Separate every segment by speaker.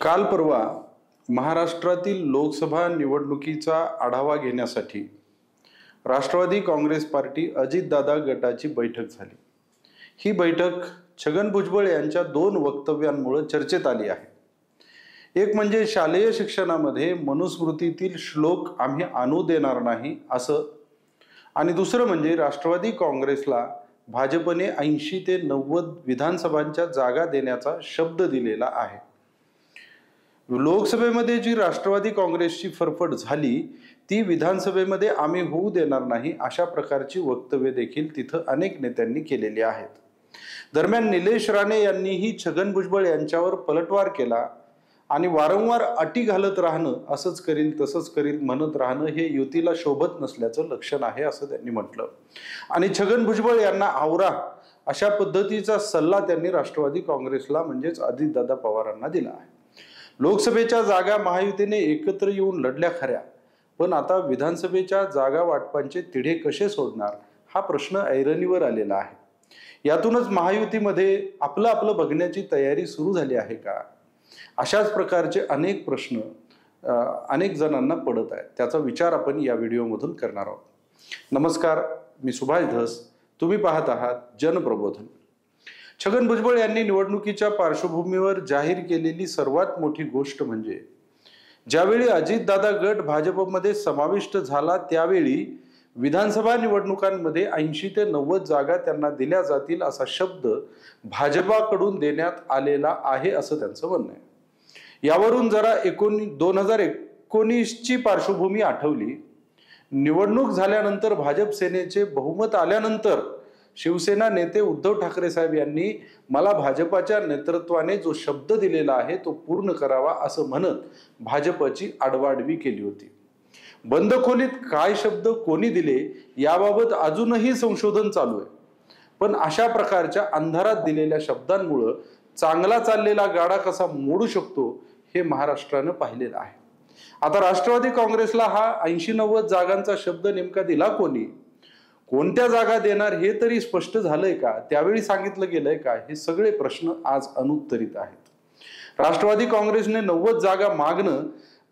Speaker 1: काल परवा महाराष्ट्रातील लोकसभा निवडणुकीचा आढावा घेण्यासाठी राष्ट्रवादी काँग्रेस पार्टी अजितदादा गटाची बैठक झाली। ही बैठक छगन भुजबळ यांच्या दोन वक्तव्यांमुळे चर्चेत आली आहे। एक म्हणजे शालेय शिक्षणामध्ये मनुस्मृतीतील श्लोक आम्ही आणू देणार नाही असं, आणि दुसरं म्हणजे राष्ट्रवादी काँग्रेसला भाजपने 80 ते 90 विधानसभांच्या जागा देण्याचा शब्द दिलेला आहे। लोकसभेमध्ये जी राष्ट्रवादी काँग्रेसची फरफट झाली ती विधानसभेमध्ये आम्ही होऊ देणार नाही अशा प्रकारची वक्तव्य देखील तिथं अनेक नेत्यांनी केलेली आहेत। दरम्यान निलेश राणे यांनीही छगन भुजबळ यांच्यावर पलटवार केला आणि वारंवार अटी घालत राहणं, असंच करील तसंच करील म्हणत राहणं हे युतीला शोभत नसल्याचं लक्षण आहे असं त्यांनी म्हटलं। आणि छगन भुजबळ यांना आवरा अशा पद्धतीचा सल्ला त्यांनी राष्ट्रवादी काँग्रेसला म्हणजेच अजितदादा पवारांना दिला आहे। लोकसभेच्या जागा महायुतीने एकत्र येऊन लढल्या खऱ्या, पण आता विधानसभेच्या जागा वाटपांचे तिढे कसे सोडणार हा प्रश्न ऐरणीवर आलेला आहे। यातूनच महायुतीमध्ये आपलं आपलं बघण्याची तयारी सुरू झाली आहे का, अशाच प्रकारचे अनेक प्रश्न अनेक जणांना पडत आहेत। त्याचा विचार आपण या व्हिडिओमधून करणार आहोत। नमस्कार, मी सुभाष धस, तुम्ही पाहत आहात जनप्रबोधन। छगन भुजबळ यांनी निवडणुकीच्या पार्श्वभूमीवर जाहीर केलेली सर्वात मोठी गोष्ट म्हणजे ज्यावेळी अजितदादा गट भाजपमध्ये समाविष्ट झाला त्यावेळी विधानसभा निवडणुकांमध्ये 80 ते 90 जागा त्यांना दिल्या जातील असा शब्द भाजपाकडून देण्यात आलेला आहे असं त्यांचं म्हणणं आहे। यावरून जरा 2019 ची पार्श्वभूमी आठवली। निवडणूक झाल्यानंतर भाजप सेनेचे बहुमत आल्यानंतर शिवसेना नेते उद्धव ठाकरे साहेब यांनी मला भाजपाच्या नेतृत्वाने जो शब्द दिलेला आहे तो पूर्ण करावा असं म्हणत भाजपची आडवाडवी केली होती। बंद खोलीत काय शब्द कोणी दिले याबाबत अजूनही संशोधन चालू आहे, पण अशा प्रकारच्या अंधारात दिलेल्या शब्दांमुळे चांगला चाललेला गाडा कसा मोडू शकतो हे महाराष्ट्रानं पाहिलेलं आहे। आता राष्ट्रवादी काँग्रेसला हा 80-90 जागांचा शब्द नेमका दिला कोणी, कोणत्या जागा देणार हे तरी स्पष्ट झालंय का, त्यावेळी सांगितलं गेलंय का, हे सगळे प्रश्न आज अनुत्तरित आहेत। राष्ट्रवादी काँग्रेसने 90 जागा मागणं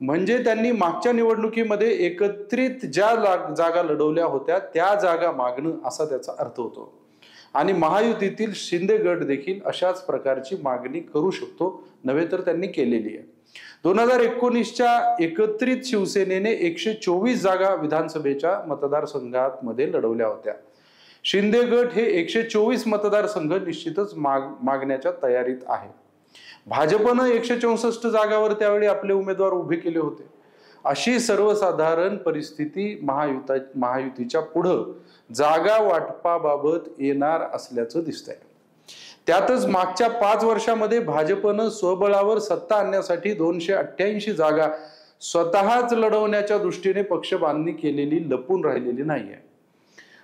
Speaker 1: म्हणजे त्यांनी मागच्या निवडणुकीमध्ये एकत्रित ज्या जागा लढवल्या होत्या त्या जागा मागणं असा त्याचा अर्थ होतो। आणि महायुतीतील शिंदे गट देखील अशाच प्रकारची मागणी करू शकतो, नव्हे तर त्यांनी केलेली आहे। 2019च्या एकत्रित शिवसेनेने 124 जागा विधानसभेच्या मतदारसंघात मध्ये लढवल्या होत्या। शिंदे गट हे 124 मतदारसंघ निश्चितच मागण्याच्या तयारीत आहे। भाजपनं 164 जागावर त्यावेळी आपले उमेदवार उभे केले होते। अशी सर्वसाधारण परिस्थिती महायुतीच्या पुढं जागा वाटपाबाबत येणार असल्याचं दिसतंय। त्यातच मागच्या 5 वर्षामध्ये भाजपनं स्वबळावर सत्ता आणण्यासाठी 288 जागा स्वतःच लढवण्याच्या दृष्टीने पक्ष बांधणी केलेली लपून राहिलेली नाहीये।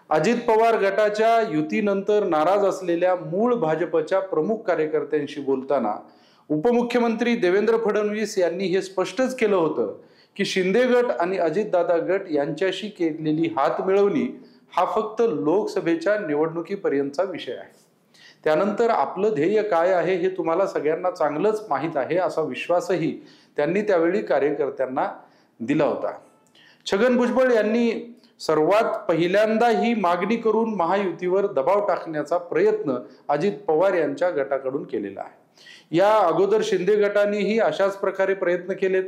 Speaker 1: अजित पवार गटाच्या युतीनंतर नाराज असलेल्या मूळ भाजपच्या प्रमुख कार्यकर्त्यांशी बोलताना उपमुख्यमंत्री देवेंद्र फडणवीस यांनी हे स्पष्टच केलं होतं की शिंदे गट आणि अजितदादा गट यांच्याशी केलेली हातमिळवणी हा फक्त लोकसभेच्या निवडणुकीपर्यंतचा विषय आहे। त्यानंतर आपलं ध्येय काय आहे हे तुम्हाला सगळ्यांना चांगलंच माहीत आहे असा विश्वासही त्यांनी त्यावेळी कार्यकर्त्यांना दिला होता। छगन भुजबळ यांनी सर्वात पहिल्यांदा ही मागणी करून महायुतीवर दबाव टाकण्याचा प्रयत्न अजित पवार यांच्या गटाकडून केलेला आहे। या अगोदर शिंदे गटानेही अशाच प्रकारे प्रयत्न केलेत।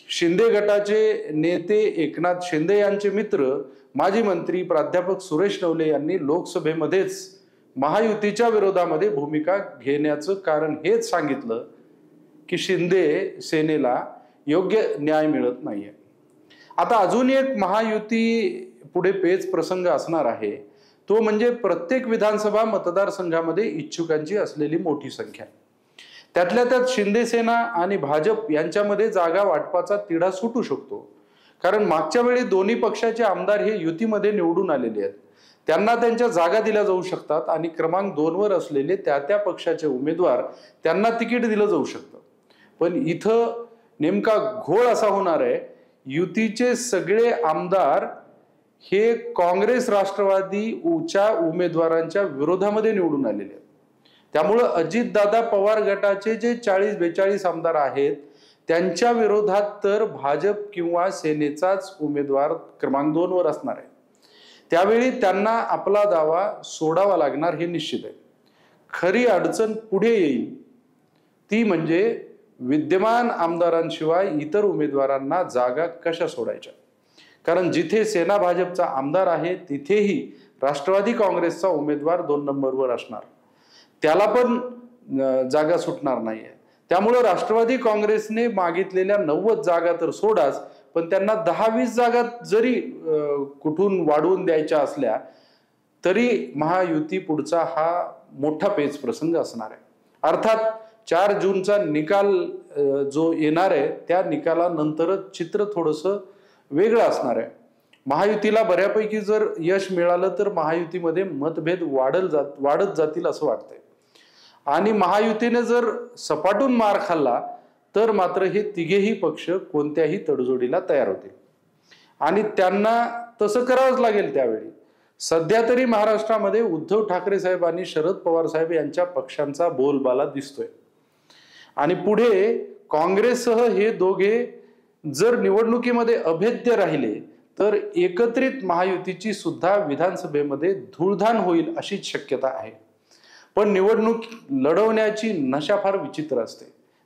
Speaker 1: शिंदे गटाचे नेते एकनाथ शिंदे यांचे मित्र माजी मंत्री प्राध्यापक सुरेश नवले यांनी लोकसभेमध्येच महायुतीच्या विरोधामध्ये भूमिका घेण्याचं कारण हेच सांगितलं की शिंदे सेनेला योग्य न्याय मिळत नाहीये। आता अजून एक महायुती पुढे पेच प्रसंग असणार आहे, तो म्हणजे प्रत्येक विधानसभा मतदारसंघामध्ये इच्छुकांची असलेली मोठी संख्या। त्यातल्या त्यात शिंदे सेना आणि भाजप यांच्यामध्ये जागा वाटपाचा तिढा सुटू शकतो, कारण मागच्या वेळी दोन्ही पक्षाचे आमदार हे युतीमध्ये निवडून आलेले आहेत। त्यांना त्यांच्या जागा दिल्या जाऊ शकतात आणि क्रमांक 2 वर असलेले त्या पक्षाचे उमेदवार त्यांना तिकीट दिलं जाऊ शकतं। पण इथं नेमका घोळ असा होणार आहे, युतीचे सगळे आमदार हे काँग्रेस राष्ट्रवादीच्या उमेदवारांच्या विरोधामध्ये निवडून आलेले आहेत। त्यामुळं अजितदादा पवार गटाचे जे 40-42 आमदार आहेत त्यांच्या विरोधात तर भाजप किंवा सेनेचाच उमेदवार क्रमांक 2 वर असणार आहे. त्यावेळी त्यांना आपला दावा सोडावा लागणार हे निश्चित आहे. खरी अडचण पुढे येईल ती म्हणजे विद्यमान आमदारांशिवाय इतर उमेदवारांना जागा कशा सोडायच्या. कारण जिथे सेना भाजपचा आमदार आहे तिथेही राष्ट्रवादी काँग्रेसचा उमेदवार 2 नंबरवर असणार, त्याला पण जागा सुटणार नाहीये. त्यामुळे राष्ट्रवादी काँग्रेसने मागितलेल्या 90 जागा तर सोडाच, पण त्यांना 10-20 जागा जरी कुठून वाढवून द्यायच्या असल्या तरी महायुती पुढचा हा मोठा पेच प्रसंग असणार आहे. अर्थात 4 जूनचा निकाल जो येणार आहे त्या निकालानंतरच चित्र थोडंसं वेगळं असणार आहे. महायुतीला बऱ्यापैकी जर यश मिळालं तर महायुतीमध्ये मतभेद वाढत जातील असं वाटतंय. आणि महायुतीने जर सपाटून मार खाल्ला तर मात्र हे तिघेही पक्ष कोणत्याही तडजोडीला तयार होतील आणि त्यांना तसं करावंच लागेल. त्यावेळी सध्या तरी महाराष्ट्रामध्ये उद्धव ठाकरे साहेब आणि शरद पवार साहेब यांच्या पक्षांचा बोलबाला दिसतोय आणि पुढे काँग्रेससह हे दोघे जर निवडणुकीमध्ये अभेद्य राहिले तर एकत्रित महायुतीची सुद्धा विधानसभेमध्ये धूळधाण होईल अशीच शक्यता आहे. पण निवडणूक लढवण्याची नशा फार विचित्र असते.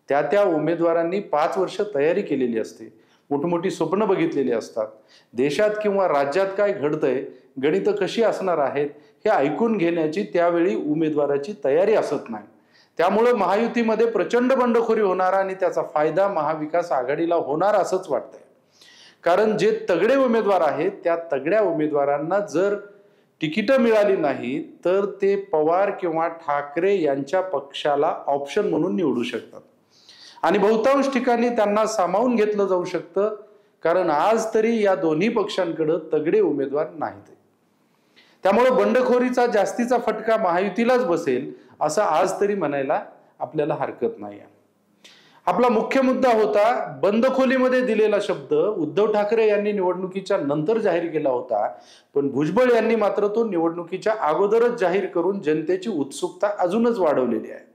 Speaker 1: त्या उमेदवारांनी 5 वर्ष तयारी केलेली असते, मोठमोठी स्वप्न बघितलेली असतात. देशात किंवा राज्यात काय घडतंय, गणितं कशी असणार आहेत हे ऐकून घेण्याची त्यावेळी उमेदवाराची तयारी असत नाही. त्यामुळे महायुतीमध्ये प्रचंड बंडखोरी होणार आणि त्याचा फायदा महाविकास आघाडीला होणार असंच वाटतंय. कारण जे तगडे उमेदवार आहेत त्या तगड्या उमेदवारांना जर तिकीटं मिळाली नाही तर ते पवार किंवा ठाकरे यांच्या पक्षाला ऑप्शन म्हणून निवडू शकतात आणि बहुतांश ठिकाणी त्यांना सामावून घेतलं जाऊ शकतं. कारण आज तरी या दोन्ही पक्षांकडे तगडे उमेदवार नाहीत. त्यामुळे बंडखोरीचा जास्तीचा फटका महायुतीलाच बसेल असं आज तरी म्हणायला आपल्याला हरकत नाही. आपला मुख्य मुद्दा होता बंद खोलीमध्ये दिलेला शब्द उद्धव ठाकरे यांनी निवडणुकीच्या नंतर जाहीर केला होता, पण भुजबळ यांनी मात्र तो निवडणुकीच्या अगोदरच जाहीर करून जनतेची उत्सुकता अजूनच वाढवलेली आहे.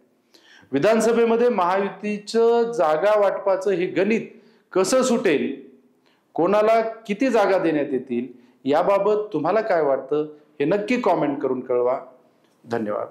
Speaker 1: विधानसभेमध्ये महायुतीचं जागा वाटपाचं हे गणित कसं सुटेल, कोणाला किती जागा देण्यात येतील याबाबत तुम्हाला काय वाटतं हे नक्की कॉमेंट करून कळवा. धन्यवाद.